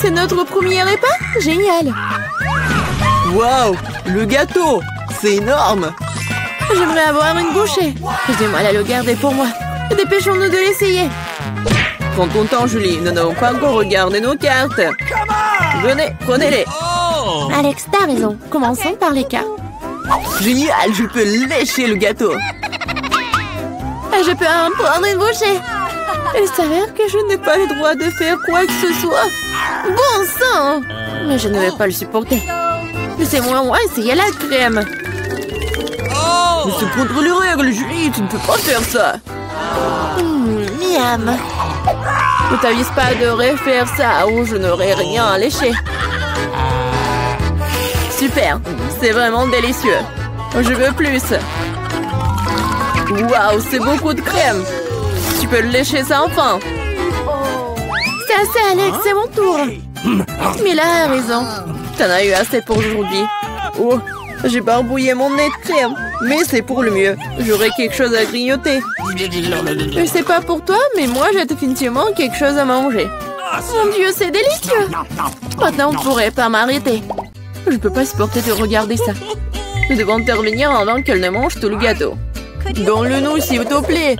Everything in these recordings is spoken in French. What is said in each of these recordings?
C'est notre premier repas? Génial! Waouh! Le gâteau! C'est énorme! J'aimerais avoir une bouchée. J'ai du mal à le garder pour moi. Dépêchons-nous de l'essayer. Prends ton temps, Julie. Nous n'avons pas encore regardé nos cartes. Venez, prenez-les. Alex, t'as raison. Commençons par les cartes. Génial, je peux lécher le gâteau. Je peux en prendre une bouchée. Il s'avère que je n'ai pas le droit de faire quoi que ce soit. Bon sang! Mais je ne vais pas le supporter. Laissez-moi essayer la crème. Mais c'est contre les règles, Julie. Tu ne peux pas faire ça. Miam. Ne t'avise pas de refaire ça ou je n'aurai rien à lécher. Super, c'est vraiment délicieux. Je veux plus. Waouh, c'est beaucoup de crème. Tu peux le lécher ça enfin. C'est assez, Alex, c'est mon tour. Mila a raison. T'en as eu assez pour aujourd'hui. Oh, j'ai barbouillé mon nez de crème. Mais c'est pour le mieux. J'aurai quelque chose à grignoter. Je sais pas pour toi, mais moi j'ai définitivement quelque chose à manger. Mon Dieu, c'est délicieux. Maintenant, on ne pourrait pas m'arrêter. Je peux pas supporter de regarder ça. Nous devons intervenir avant qu'elle ne mange tout le gâteau. Donne-le-nous, s'il te plaît.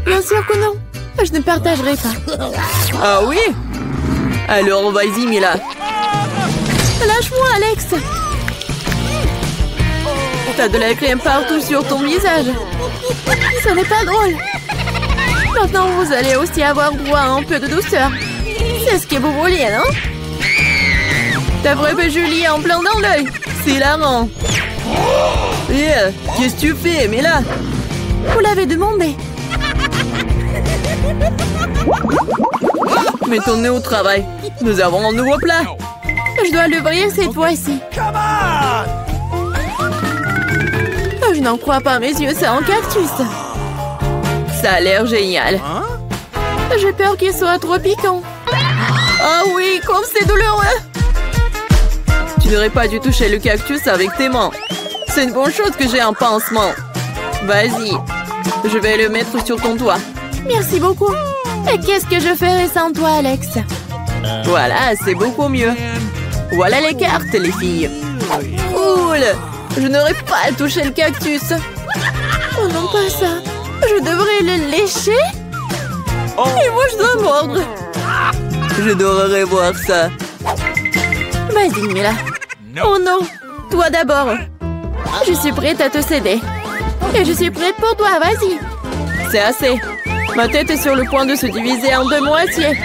Bien sûr que non. Je ne partagerai pas. Ah oui? Alors, vas-y, Mila. Lâche-moi, Alex. T'as de la crème partout sur ton visage. Ce n'est pas drôle. Maintenant, vous allez aussi avoir droit à un peu de douceur. C'est ce que vous vouliez, non? T'as frappé Julie en plein dans l'œil. C'est hilarant. Qu'est-ce que tu fais, Mila? Vous l'avez demandé. Mettons-nous au travail. Nous avons un nouveau plat. Je dois l'ouvrir cette fois-ci. Je n'en crois pas, mes yeux, c'est un cactus. Ça a l'air génial. J'ai peur qu'il soit trop piquant. Ah oui, comme c'est douloureux. Tu n'aurais pas dû toucher le cactus avec tes mains. C'est une bonne chose que j'ai un pansement. Vas-y, je vais le mettre sur ton toit. Merci beaucoup. Et qu'est-ce que je ferais sans toi, Alex? Voilà, c'est beaucoup mieux. Voilà les cartes, les filles. Cool. Je n'aurais pas touché le cactus. Oh non, pas ça. Je devrais le lécher? Et moi, je dois mordre. J'adorerais voir ça. Vas-y, Mila. Oh non. Toi d'abord. Je suis prête à te céder. Et je suis prête pour toi, vas-y. C'est assez. Ma tête est sur le point de se diviser en deux moitiés.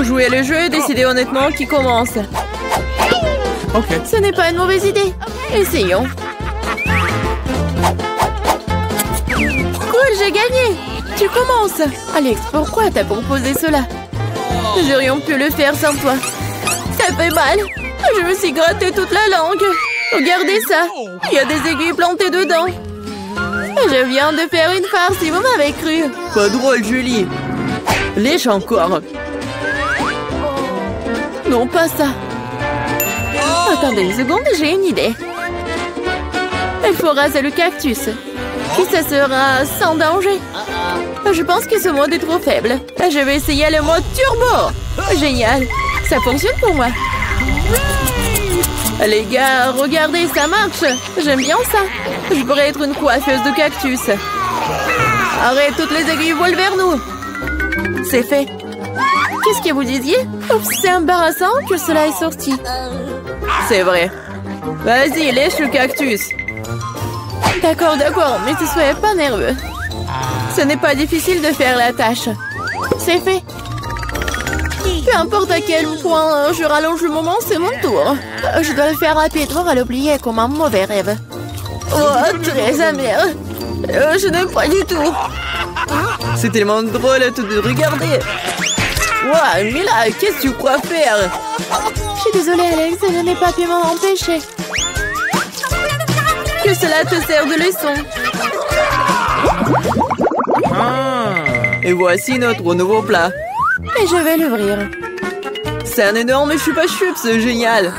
Jouer le jeu et décider honnêtement qui commence. Ok. Ce n'est pas une mauvaise idée. Essayons. Cool, j'ai gagné. Tu commences. Alex, pourquoi t'as proposé cela? Nous aurions pu le faire sans toi. Ça fait mal. Je me suis gratté toute la langue. Regardez ça. Il y a des aiguilles plantées dedans. Je viens de faire une farce, si vous m'avez cru. Pas drôle, Julie. Lèche encore. Non, pas ça. Attendez une seconde, j'ai une idée. Il faut raser le cactus. Puis ça sera sans danger. Je pense que ce mode est trop faible. Je vais essayer le mode turbo. Génial. Ça fonctionne pour moi. Les gars, regardez, ça marche. J'aime bien ça. Je pourrais être une coiffeuse de cactus. Arrête, toutes les aiguilles volent vers nous. C'est fait. Qu'est-ce que vous disiez? C'est embarrassant que cela est sorti. C'est vrai. Vas-y, lèche le cactus. D'accord, mais ne soyez pas nerveux. Ce n'est pas difficile de faire la tâche. C'est fait. Peu importe à quel point je rallonge le moment, c'est mon tour. Je dois le faire rapidement à l'oublier comme un mauvais rêve. Oh, très amer. Je n'aime pas du tout. C'est tellement drôle de regarder. Wow, Mila, qu'est-ce que tu crois faire? Je suis désolée, Alex, je n'ai pas pu m'en empêcher. Que cela te sert de leçon. Et voici notre nouveau plat. Et je vais l'ouvrir. C'est un énorme chupa-chups, c'est génial.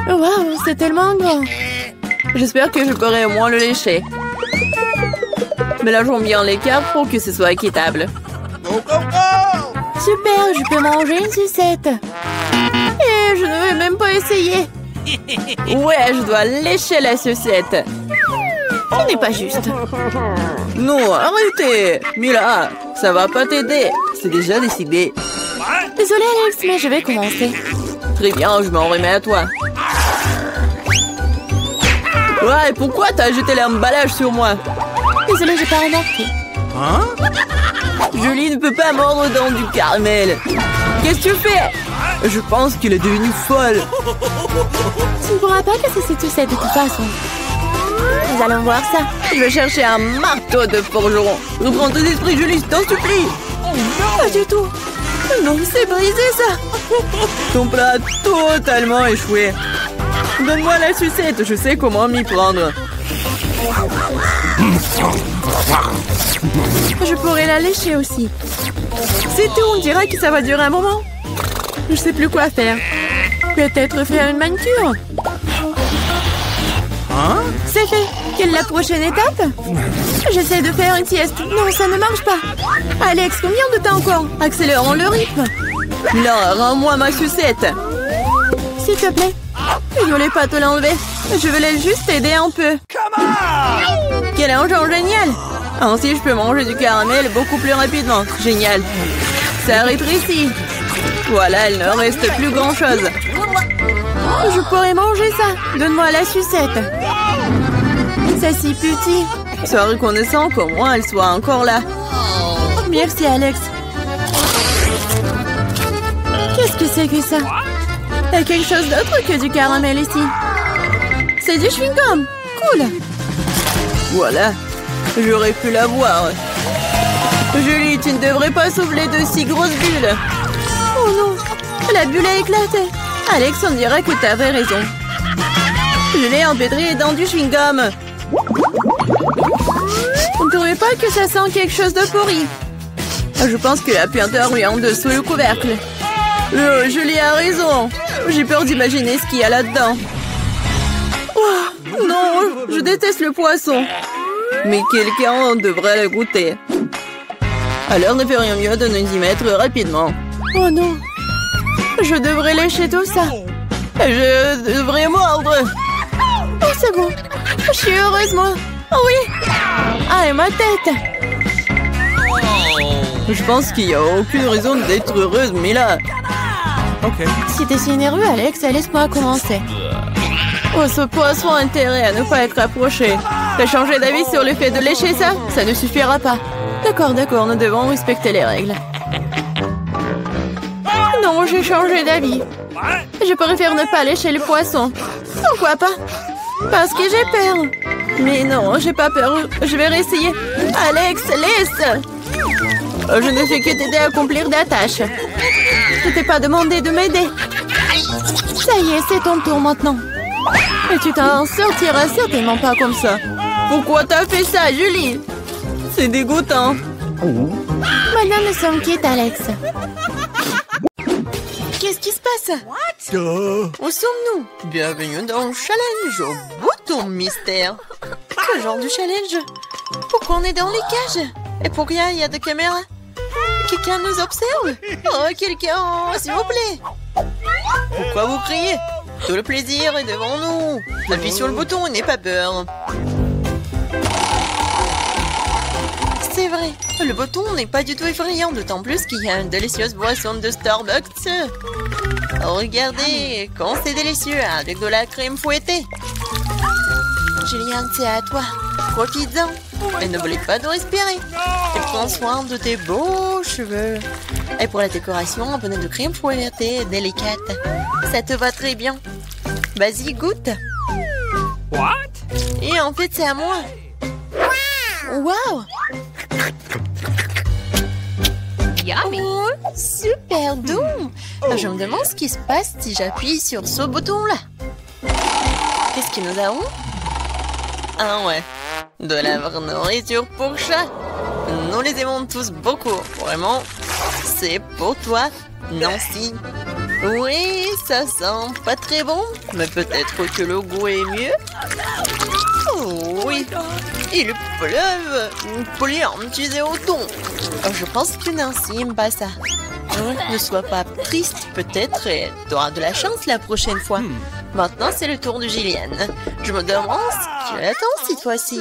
Waouh, c'est tellement grand. J'espère que je pourrai au moins le lécher. Mélangeons bien les cartes pour que ce soit équitable. Super, je peux manger une sucette. Et je ne vais même pas essayer. Ouais, je dois lécher la sucette. Ce n'est pas juste. Non, arrêtez. Mila, ça va pas t'aider. C'est déjà décidé. Désolée Alex, mais je vais commencer. Très bien, je m'en remets à toi. Ouais, pourquoi t'as jeté l'emballage sur moi? Désolée, j'ai pas remarqué. Hein? Julie ne peut pas mordre dans du caramel. Qu'est-ce que tu fais? Je pense qu'il est devenu folle. Tu ne pourras pas casser cette sucette de toute façon. Nous allons voir ça. Je vais chercher un marteau de forgeron. Reprends tes esprits, Julie, je t'en supplie. Pas du tout. Non, c'est brisé ça. Ton plat a totalement échoué. Donne-moi la sucette, je sais comment m'y prendre. Je pourrais la lécher aussi. C'est tout, on dirait que ça va durer un moment. Je sais plus quoi faire. Peut-être faire une manucure. Hein? C'est fait. Quelle est la prochaine étape? J'essaie de faire une sieste. Non, ça ne marche pas. Alex, combien de temps encore? Accélérons le rythme. Là, rends-moi ma sucette. S'il te plaît. Ne voulais pas te l'enlever. Je voulais juste t'aider un peu. Quel engin génial! Ainsi, je peux manger du caramel beaucoup plus rapidement. Génial. Ça rétrécit. Voilà, il ne reste plus grand-chose. Je pourrais manger ça. Donne-moi la sucette. C'est si petit. Sois reconnaissant qu'au moins elle soit encore là. Merci, Alex. Qu'est-ce que c'est que ça? Il y a quelque chose d'autre que du caramel ici. C'est du chewing-gum. Cool. Voilà. J'aurais pu l'avoir. Julie, tu ne devrais pas souffler de si grosses bulles. Oh non. La bulle a éclaté. Alex, on dirait que tu avais raison. Je l'ai empêtré dans du chewing-gum. On ne trouvait pas que ça sent quelque chose de pourri. Je pense que la puanteur lui en dessous le couvercle. Julie a raison. J'ai peur d'imaginer ce qu'il y a là-dedans. Oh, non, je déteste le poisson. Mais quelqu'un devrait le goûter. Alors ne ferions mieux de nous y mettre rapidement. Oh non. Je devrais lécher tout ça. Je devrais mordre. Oh, c'est bon. Je suis heureuse, moi. Oh oui. Ah, et ma tête. Je pense qu'il n'y a aucune raison d'être heureuse, mais là... Ok. Si t'es si nerveux, Alex, laisse-moi commencer. Oh, ce poisson a intérêt à ne pas être approché. T'as changé d'avis sur le fait de lécher ça? Ça ne suffira pas. D'accord, nous devons respecter les règles. Non, j'ai changé d'avis. Je préfère ne pas lécher le poisson. Pourquoi pas? Parce que j'ai peur. Mais non, j'ai pas peur. Je vais réessayer. Alex, laisse! Je ne fais que t'aider à accomplir des tâches. Je t'ai pas demandé de m'aider. Ça y est, c'est ton tour maintenant. Et tu t'en sortiras certainement pas comme ça. Pourquoi t'as fait ça, Julie? C'est dégoûtant. Maintenant, nous sommes quittes, Alex. Qu'est-ce qui se passe? Où sommes-nous? Bienvenue dans le challenge au bouton mystère. Quel genre de challenge? Pourquoi on est dans les cages? Et pourquoi il y a des caméras? Quelqu'un nous observe? Oh, quelqu'un, s'il vous plaît. Pourquoi vous criez? Tout le plaisir est devant nous. Appuie sur le bouton et n'aie pas peur. C'est vrai. Le bouton n'est pas du tout effrayant, d'autant plus qu'il y a une délicieuse boisson de Starbucks. Regardez, quand c'est délicieux, avec de la crème fouettée. Julian, c'est à toi. Profites-en. Et n'oublie pas de respirer. Et prends soin de tes beaux cheveux. Et pour la décoration, un peu de crème fouettée délicate. Ça te va très bien. Vas-y, goûte. What? Et en fait, c'est à moi. Wow! Yummy! Oh, super doux! Je me demande ce qui se passe si j'appuie sur ce bouton-là. Qu'est-ce que nous avons? Ah ouais, de la vraie nourriture pour chat. Nous les aimons tous beaucoup. Vraiment, c'est pour toi, Nancy. Oui, ça sent pas très bon, mais peut-être que le goût est mieux. Oh oui, il pleuve. Plein, tu es au ton. Je pense que Nancy aime pas ça. Ne sois pas triste, peut-être tu auras de la chance la prochaine fois. Maintenant, c'est le tour de Jillian. Je me demande ce qu'elle attend cette fois-ci.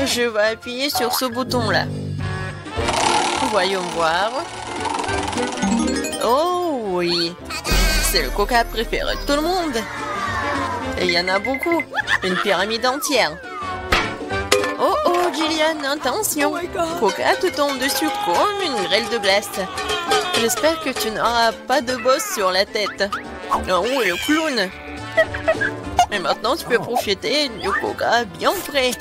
Je vais appuyer sur ce bouton-là. Voyons voir. Oh oui, c'est le coca préféré de tout le monde. Et il y en a beaucoup, une pyramide entière. Oh oh, Jillian, attention. Coca te tombe dessus comme une grêle de glace. J'espère que tu n'auras pas de bosse sur la tête. Oh, et le clown. Et maintenant, tu peux profiter du coca bien frais.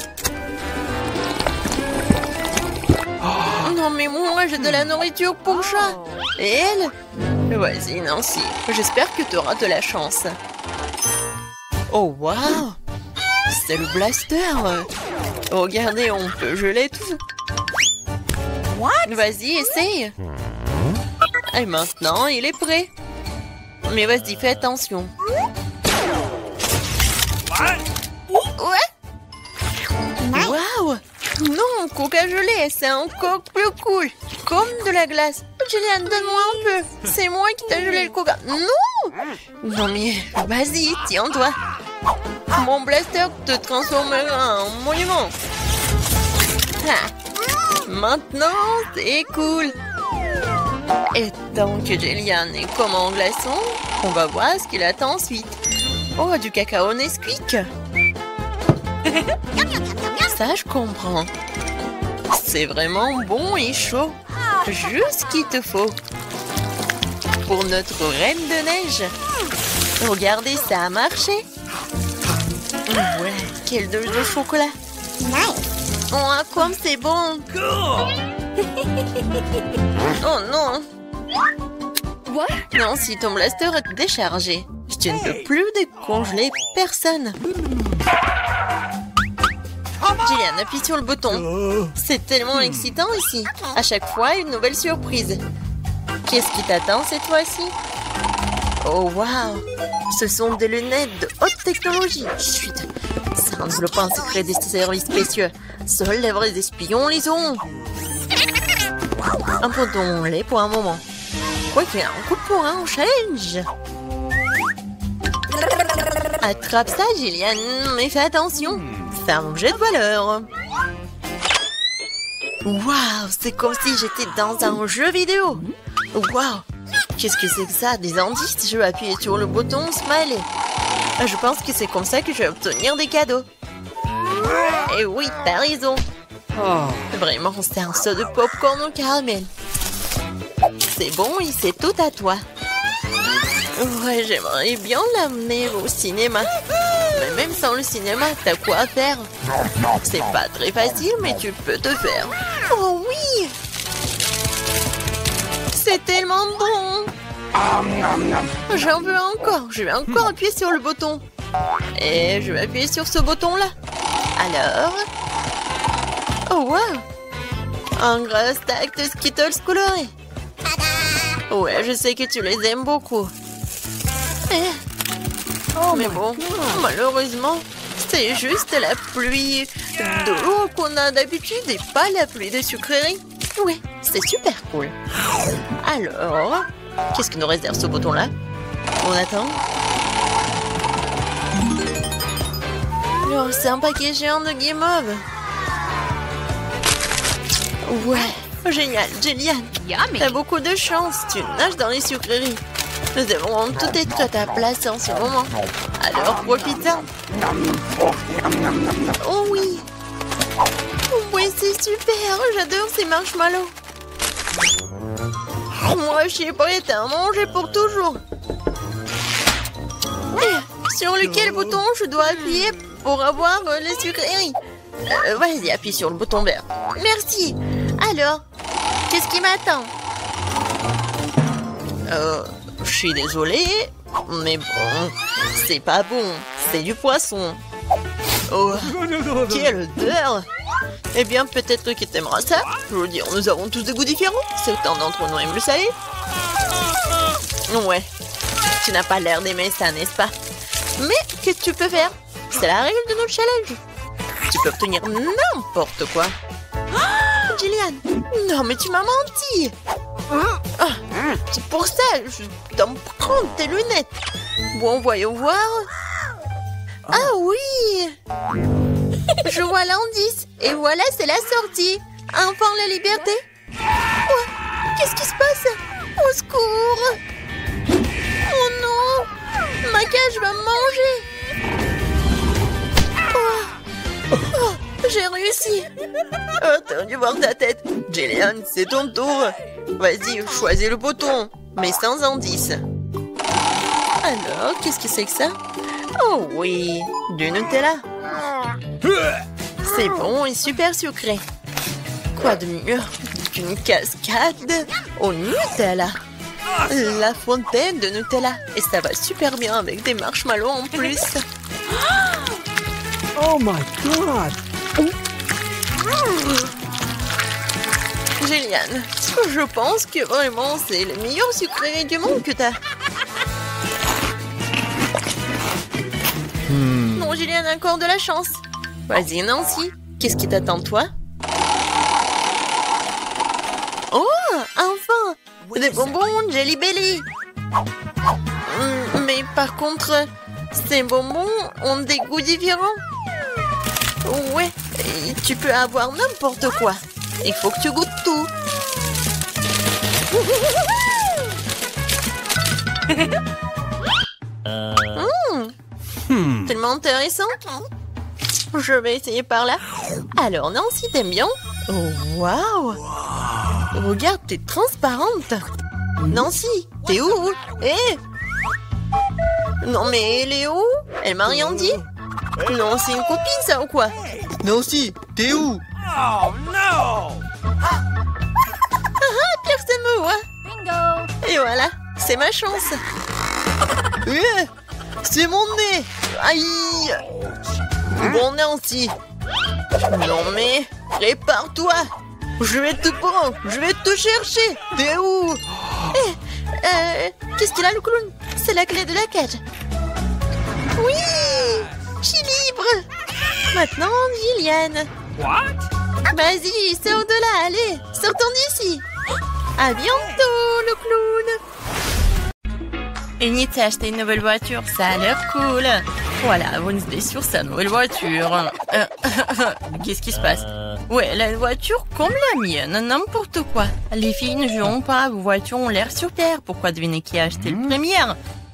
Non, mais moi, j'ai de la nourriture pour chat. Et elle? Vas-y, Nancy. J'espère que tu auras de la chance. Oh, waouh! C'est le blaster. Regardez, on peut geler tout. Vas-y, essaye. Et maintenant, il est prêt. Mais vas-y, fais attention. Ouais? Waouh! Non, coca gelé, c'est encore plus cool. Comme de la glace. Jillian, donne-moi un peu. C'est moi qui t'ai gelé le coca. Non! Non mais, vas-y, tiens-toi. Mon blaster te transformera en monument. Ah. Maintenant, c'est cool. Et tant que Jillian est comme en glaçon, on va voir ce qu'il attend ensuite. Oh, du cacao Nesquik. Ça, je comprends. C'est vraiment bon et chaud. Juste ce qu'il te faut. Pour notre reine de neige. Regardez, ça a marché. Ouais, quelle dose de chocolat. Oh, comme c'est bon. Oh non. Non, si ton blaster est déchargé, tu ne peux plus décongeler personne. Jillian, appuie sur le bouton. C'est tellement excitant ici. À chaque fois, une nouvelle surprise. Qu'est-ce qui t'attend cette fois-ci? Oh, waouh! Ce sont des lunettes de haute technologie. Chut! Ça enveloppe un secret des services spéciaux. Seuls les vrais espions les ont. Abandonnons-les pour un moment. Quoi qu'il y ait un coup de poing au challenge. Attrape ça, Jillian, mais fais attention. C'est un objet de valeur. Waouh, c'est comme si j'étais dans un jeu vidéo. Waouh, qu'est-ce que c'est que ça? Des indices? Je vais appuyer sur le bouton Smiley. Je pense que c'est comme ça que je vais obtenir des cadeaux. Et oui, t'as raison. Vraiment, c'est un saut de popcorn au caramel. C'est bon et c'est tout à toi. Ouais, j'aimerais bien l'amener au cinéma. Mais même sans le cinéma, t'as quoi faire? C'est pas très facile, mais tu peux te faire. Oh oui! C'est tellement bon! J'en veux encore. Je vais encore appuyer sur le bouton. Et je vais appuyer sur ce bouton-là. Alors... Oh, wow! Un gros stack de Skittles colorés. Ouais, je sais que tu les aimes beaucoup. Mais bon, malheureusement, c'est juste la pluie d'eau qu'on a d'habitude et pas la pluie de sucreries. Ouais, c'est super cool. Alors, qu'est-ce que nous réserve ce bouton-là? On attend. Oh, c'est un paquet géant de guimauve. Ouais, génial, Jillian. T'as beaucoup de chance, tu nages dans les sucreries. Nous devons tout être à ta place en ce moment. Alors profite-en. Oh oui. Oui, c'est super. J'adore ces marshmallows. Moi, je suis prête à en manger pour toujours. Sur lequel bouton je dois appuyer pour avoir les sucreries? Vas-y, appuie sur le bouton vert. Merci. Alors, qu'est-ce qui m'attend? Je suis désolée, mais bon, c'est pas bon. C'est du poisson. Oh, quelle odeur! Eh bien, peut-être que t'aimeras ça. Je veux dire, nous avons tous des goûts différents. Certains d'entre nous aiment le salé. Ouais, tu n'as pas l'air d'aimer ça, n'est-ce pas? Mais qu'est-ce que tu peux faire? C'est la règle de notre challenge. Tu peux obtenir n'importe quoi. Jillian, non mais tu m'as menti. C'est pour ça, je dois me prendre tes lunettes. Bon, voyons voir. Ah oui! Je vois l'indice. Et voilà, c'est la sortie. Enfin, la liberté. Oh, qu'est-ce qui se passe? Au secours! Oh non! Ma cage va me manger. Oh, j'ai réussi. Attends de voir ta tête. Jillian, c'est ton tour. Vas-y, choisis le bouton, mais sans indice. Alors, qu'est-ce que c'est que ça? Oh oui, du Nutella. C'est bon et super sucré. Quoi de mieux qu'une cascade au Nutella? La fontaine de Nutella. Et ça va super bien avec des marshmallows en plus. Oh my God! Jillian, je pense que vraiment c'est le meilleur sucré du monde que t'as. Non, Jillian a encore de la chance. Vas-y, Nancy, qu'est-ce qui t'attend, toi? Oh, enfin! Des bonbons Jelly Belly. Mais par contre, ces bonbons ont des goûts différents. Ouais, et tu peux avoir n'importe quoi. Il faut que tu goûtes tout. Tellement intéressant. Je vais essayer par là. Alors, Nancy, t'aimes bien? Oh, waouh! Regarde, t'es transparente. Nancy, t'es où? Hé! Non, mais elle est où? Elle m'a rien dit. Non, c'est une copine, ça, ou quoi? Nancy, t'es où? Oh no! Personne me voit. Bingo! Et voilà, c'est ma chance. C'est mon nez! Aïe! Bon, Nancy. Non, mais répare-toi. Je vais te prendre, je vais te chercher. T'es où? Qu'est-ce qu'il a, le clown? C'est la clé de la cage. Oui! Je suis libre. Maintenant, Jillian. What? Vas-y, sors de là, allez, sortons d'ici. À bientôt, le clown. Enid s'est acheté une nouvelle voiture, ça a l'air cool. Voilà, Wednesday sur sa nouvelle voiture. Qu'est-ce qui se passe? Ouais, elle a une voiture comme la mienne, n'importe quoi. Les filles ne joueront pas, vos voitures ont l'air super. Pourquoi deviner qui a acheté le premier?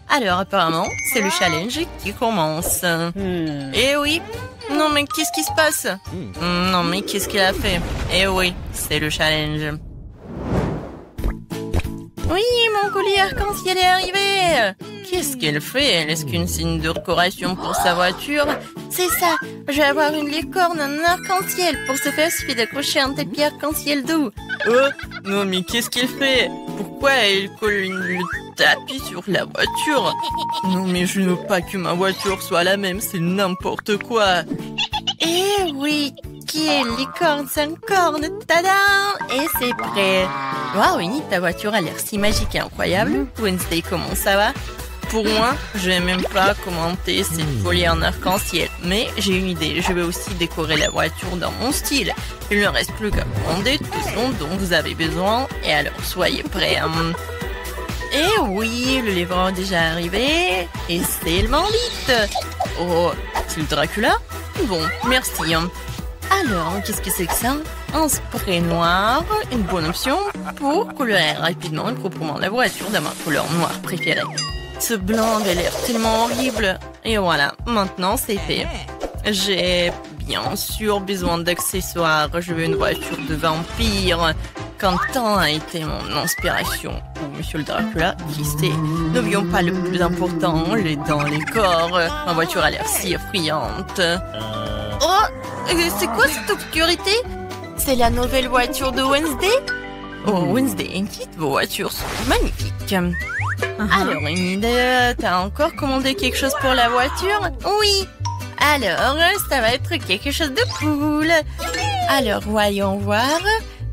Alors apparemment, c'est le challenge qui commence. Eh oui. Non mais qu'est-ce qui se passe? Non mais qu'est-ce qu'il a fait? Eh oui, c'est le challenge. Oui, mon collier arc-en-ciel est arrivé. Qu'est-ce qu'elle fait? Est-ce qu'une signe de décoration pour sa voiture? C'est ça, je vais avoir une licorne en arc-en-ciel. Pour ce faire, il suffit d'accrocher un tapis arc-en-ciel doux. Oh, non mais qu'est-ce qu'elle fait? Pourquoi elle colle le tapis sur la voiture? Non mais je ne veux pas que ma voiture soit la même, c'est n'importe quoi. Eh oui, qui est licorne sans corne? Tada! Et c'est prêt. Waouh, Winnie, ta voiture a l'air si magique et incroyable. Wednesday, comment ça va? Pour moi, je vais même pas commenter cette folie en arc-en-ciel. Mais j'ai une idée, je vais aussi décorer la voiture dans mon style. Il ne reste plus qu'à commander tout ce dont vous avez besoin. Et alors, soyez prêts. Et oui, le livreur est déjà arrivé. Et c'est le vite. Oh, c'est le Dracula? Bon, merci. Alors, qu'est-ce que c'est que ça? Un spray noir, une bonne option pour colorer rapidement et proprement la voiture de ma couleur noire préférée. Ce blanc avait l'air tellement horrible. Et voilà, maintenant c'est fait. J'ai bien sûr besoin d'accessoires. Je veux une voiture de vampire. Quentin a été mon inspiration. Ou Monsieur le Dracula, qui sait. N'oublions pas le plus important, les dents, les corps. Ma voiture a l'air si effrayante. Oh, c'est quoi cette obscurité? C'est la nouvelle voiture de Wednesday? Oh, Wednesday, Enid, vos voitures sont magnifiques. Alors, Enid, t'as encore commandé quelque chose pour la voiture? Oui. Alors, ça va être quelque chose de cool. Alors, voyons voir.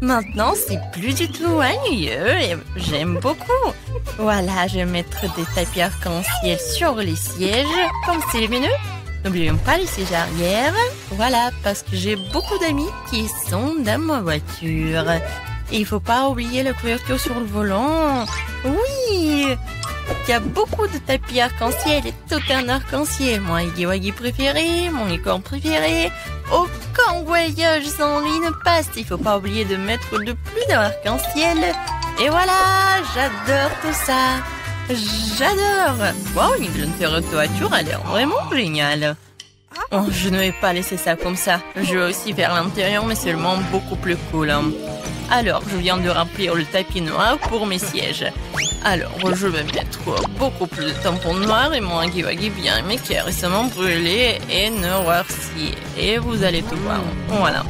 Maintenant, c'est plus du tout ennuyeux et j'aime beaucoup. Voilà, je vais mettre des tapis arc-en-ciel sur les sièges, comme c'est lumineux. N'oublions pas les sièges arrière. Voilà, parce que j'ai beaucoup d'amis qui sont dans ma voiture. Et il faut pas oublier la couverture sur le volant. Oui! Il y a beaucoup de tapis arc-en-ciel et tout un arc-en-ciel. Mon Huggy préféré, mon licorne préféré. Aucun voyage sans lui ne passe. Il faut pas oublier de mettre de plus d'arc-en-ciel. Et voilà, j'adore tout ça. J'adore. Wow, une grande toiture a l'air vraiment géniale. Oh, je ne vais pas laisser ça comme ça. Je vais aussi faire l'intérieur, mais seulement beaucoup plus cool. Alors, je viens de remplir le tapis noir pour mes sièges. Alors, je vais mettre beaucoup plus de tampons noirs et mon Huggy bien aimé qui est récemment brûlé et noirci. Et vous allez tout voir. Voilà.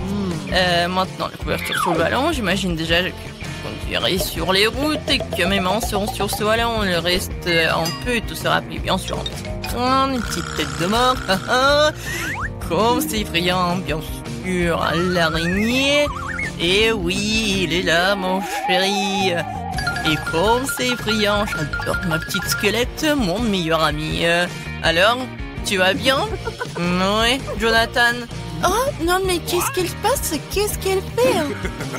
Maintenant, la couverture sur le ballon. J'imagine déjà que je conduirai sur les routes et que mes mains seront sur ce ballon. Le reste, un peu, et tout sera plus bien sûr. Une petite tête de mort. Comme c'est effrayant, bien sûr. L'araignée. Et oui, il est là, mon chéri. Et comme c'est effrayant, j'adore ma petite squelette, mon meilleur ami. Alors, tu vas bien? Oui, Jonathan. Oh, non, mais qu'est-ce qu'elle passe? Qu'est-ce qu'elle fait?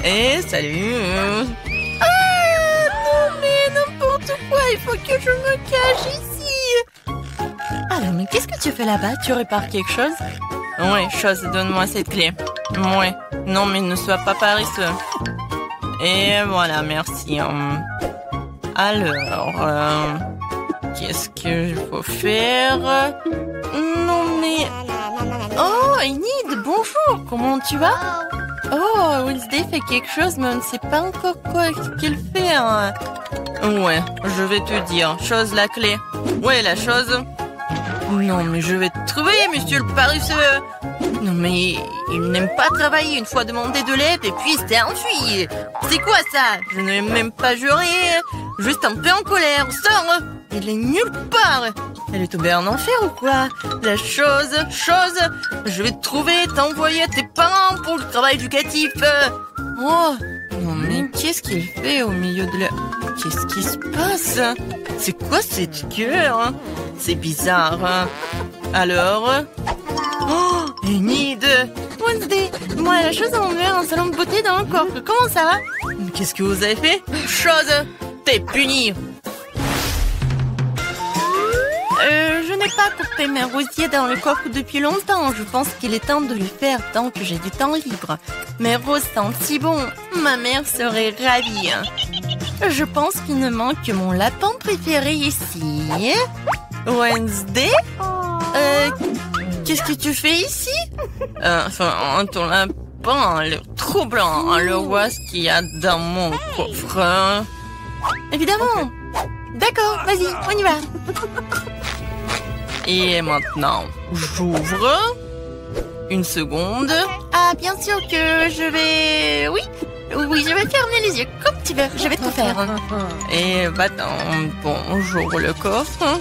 Eh, salut. Ah, non, mais n'importe quoi, il faut que je me cache ici. Alors, mais qu'est-ce que tu fais là-bas? Tu répares quelque chose? Oui, chose, donne-moi cette clé. Oui, non, mais ne sois pas paresseux. Et voilà, merci. Alors, qu'est-ce que je peux faire? Non, mais... Oh, Enid, bonjour, comment tu vas? Oh, Wednesday fait quelque chose, mais on ne sait pas encore quoi qu'elle fait. Ouais, je vais te dire. Chose, la clé. Ouais, la chose... Non, mais je vais te trouver, monsieur le paresseux. Non, mais il n'aime pas travailler. Une fois demandé de l'aide et puis il s'est enfui. C'est quoi ça? Je n'ai même pas juré. Juste un peu en colère. Sors. Il est nulle part. Elle est tombée en enfer ou quoi? La chose. Je vais te trouver, t'envoyer à tes parents pour le travail éducatif. Oh, non, mais qu'est-ce qu'il fait au milieu de la... Qu'est-ce qui se passe? C'est quoi cette gueule? C'est bizarre. Alors... Oh, Enid! Wednesday, moi la chose à m'enlever un salon de beauté dans le corps. Comment ça va? Qu'est-ce que vous avez fait? Chose! T'es puni! Je n'ai pas coupé mes rosiers dans le coffre depuis longtemps. Je pense qu'il est temps de le faire tant que j'ai du temps libre. Mes roses sentent si bon. Ma mère serait ravie. Je pense qu'il ne manque que mon lapin préféré ici. Wednesday? Qu'est-ce que tu fais ici? Ton lapin a l'air troublant. Alors, vois ce qu'il y a dans mon coffre. Évidemment. D'accord, vas-y, on y va. Et maintenant, j'ouvre. Une seconde. Ah, bien sûr que je vais... Oui, je vais fermer les yeux comme tu veux. Je vais tout faire. Et attends, bon, j'ouvre le coffre.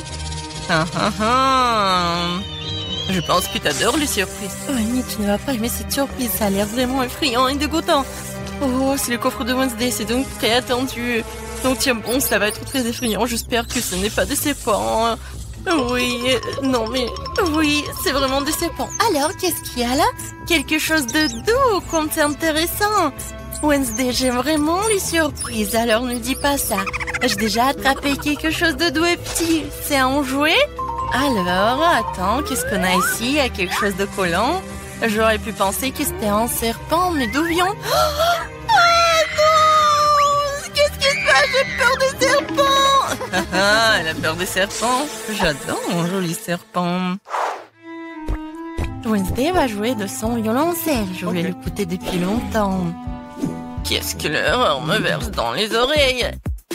Je pense que tu adores les surprises. Oh, Annie, tu ne vas pas aimer cette surprise. Ça a l'air vraiment effrayant et dégoûtant. Oh, c'est le coffre de Wednesday. C'est donc très attendu. Donc tiens bon, ça va être très effrayant. J'espère que ce n'est pas décevant. Oui, non mais... Oui, c'est vraiment décevant. Alors, qu'est-ce qu'il y a là? Quelque chose de doux, comme c'est intéressant. Wednesday, j'aime vraiment les surprises, alors ne dis pas ça. J'ai déjà attrapé quelque chose de doux et petit. C'est un jouet? Alors, attends, qu'est-ce qu'on a ici? Il y a quelque chose de collant. J'aurais pu penser que c'était un serpent, mais d'où vient? Ah non! Qu'est-ce qui se passe? J'ai peur des serpents! Elle a peur des serpents. J'adore mon joli serpent. Wednesday va jouer de son violoncelle. Je voulais l'écouter depuis longtemps. Qu'est-ce que l'horreur me verse dans les oreilles?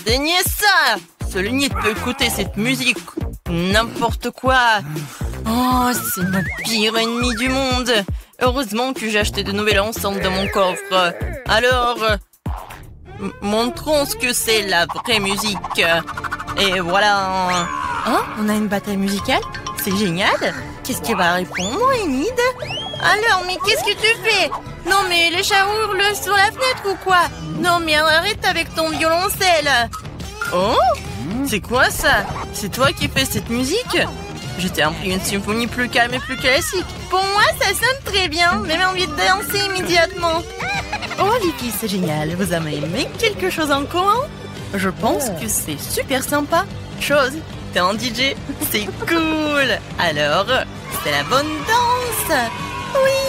Daignez ça! Seul Enid peut écouter cette musique. N'importe quoi. Oh, c'est mon pire ennemi du monde. Heureusement que j'ai acheté de nouvelles enceintes dans mon coffre. Alors, montrons ce que c'est la vraie musique. Et voilà. Oh, on a une bataille musicale? C'est génial. Qu'est-ce qu'elle va répondre, Enid? Alors, mais qu'est-ce que tu fais? Non, mais les chats hurlent sur la fenêtre ou quoi? Non, mais arrête avec ton violoncelle. Oh, c'est quoi ça? C'est toi qui fais cette musique? Je t'ai appris une symphonie plus calme et plus classique. Pour moi, ça sonne très bien. J'ai envie de danser immédiatement. Oh les filles, c'est génial. Vous avez aimé quelque chose en commun? Je pense que c'est super sympa. Chose, t'es un DJ, c'est cool. Alors, c'est la bonne danse. Oui.